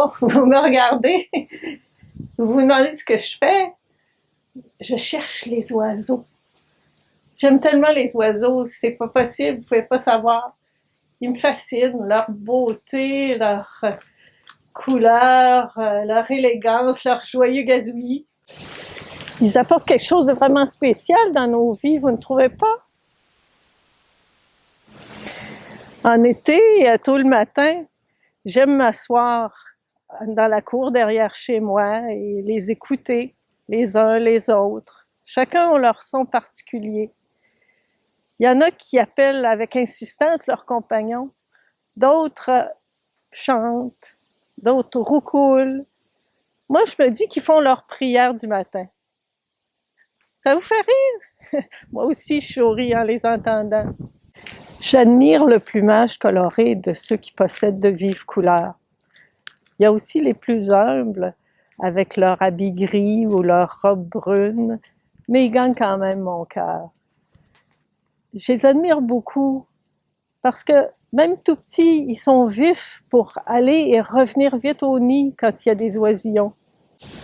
Oh, vous me regardez, vous vous demandez ce que je fais. Je cherche les oiseaux. J'aime tellement les oiseaux, c'est pas possible, vous pouvez pas savoir. Ils me fascinent, leur beauté, leur couleur, leur élégance, leur joyeux gazouillis. Ils apportent quelque chose de vraiment spécial dans nos vies, vous ne trouvez pas? En été, tôt le matin, j'aime m'asseoir dans la cour derrière chez moi et les écouter les uns les autres. Chacun a leur son particulier. Il y en a qui appellent avec insistance leurs compagnons, d'autres chantent, d'autres roucoulent. Moi, je me dis qu'ils font leur prière du matin. Ça vous fait rire? Moi aussi, je souris en les entendant. J'admire le plumage coloré de ceux qui possèdent de vives couleurs. Il y a aussi les plus humbles, avec leur habit gris ou leur robe brune, mais ils gagnent quand même mon cœur. Je les admire beaucoup parce que même tout petits, ils sont vifs pour aller et revenir vite au nid quand il y a des oisillons.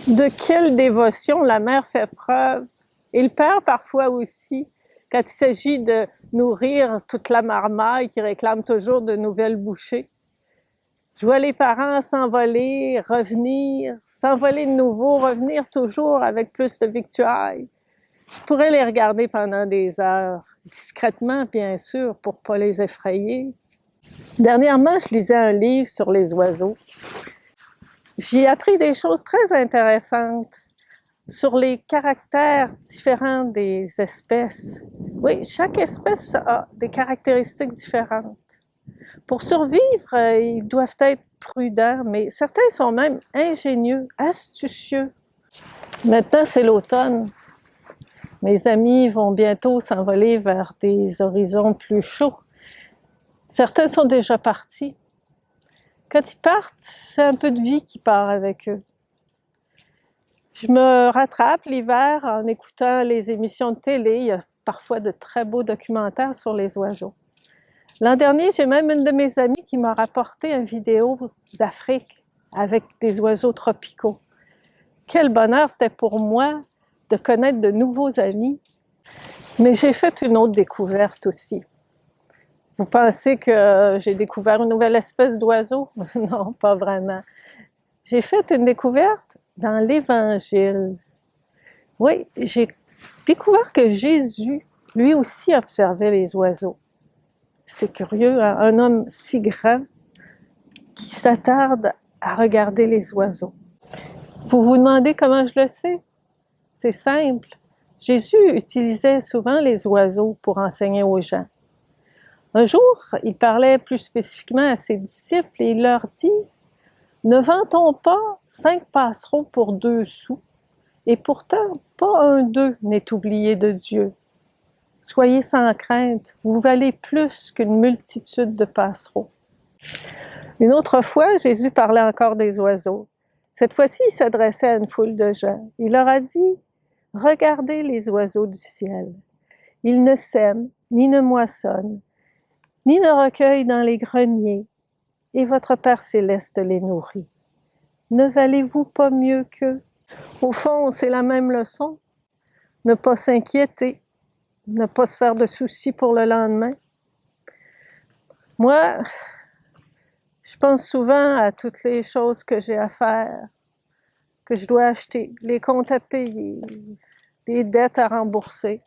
De quelle dévotion la mère fait preuve, et le père parfois aussi, quand il s'agit de nourrir toute la marmaille qui réclame toujours de nouvelles bouchées. Je vois les parents s'envoler, revenir, s'envoler de nouveau, revenir toujours avec plus de victuailles. Je pourrais les regarder pendant des heures, discrètement bien sûr, pour pas les effrayer. Dernièrement, je lisais un livre sur les oiseaux. J'y ai appris des choses très intéressantes sur les caractères différents des espèces. Oui, chaque espèce a des caractéristiques différentes. Pour survivre, ils doivent être prudents, mais certains sont même ingénieux, astucieux. Maintenant, c'est l'automne. Mes amis vont bientôt s'envoler vers des horizons plus chauds. Certains sont déjà partis. Quand ils partent, c'est un peu de vie qui part avec eux. Je me rattrape l'hiver en écoutant les émissions de télé. Il y a parfois de très beaux documentaires sur les oiseaux. L'an dernier, j'ai même une de mes amies qui m'a rapporté une vidéo d'Afrique avec des oiseaux tropicaux. Quel bonheur c'était pour moi de connaître de nouveaux amis. Mais j'ai fait une autre découverte aussi. Vous pensez que j'ai découvert une nouvelle espèce d'oiseau? Non, pas vraiment. J'ai fait une découverte dans l'Évangile. Oui, j'ai découvert que Jésus, lui aussi, observait les oiseaux. C'est curieux, hein? Un homme si grand qui s'attarde à regarder les oiseaux. Vous vous demandez comment je le sais? C'est simple. Jésus utilisait souvent les oiseaux pour enseigner aux gens. Un jour, il parlait plus spécifiquement à ses disciples et il leur dit « Ne vend-on pas 5 passereaux pour 2 sous? Et pourtant, pas un d'eux n'est oublié de Dieu. Soyez sans crainte, vous valez plus qu'une multitude de passereaux. » Une autre fois, Jésus parlait encore des oiseaux. Cette fois-ci, il s'adressait à une foule de gens. Il leur a dit « Regardez les oiseaux du ciel. Ils ne sèment, ni ne moissonnent, ni ne recueillent dans les greniers, et votre Père céleste les nourrit. Ne valez-vous pas mieux qu'eux? » Au fond, c'est la même leçon. Ne pas s'inquiéter, ne pas se faire de soucis pour le lendemain. Moi, je pense souvent à toutes les choses que j'ai à faire, que je dois acheter, les comptes à payer, les dettes à rembourser.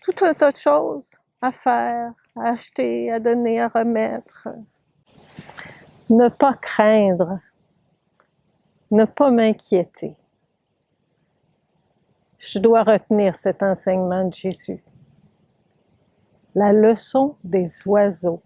Tout un tas de choses à faire, à acheter, à donner, à remettre. Ne pas craindre, ne pas m'inquiéter. Je dois retenir cet enseignement de Jésus. La leçon des oiseaux.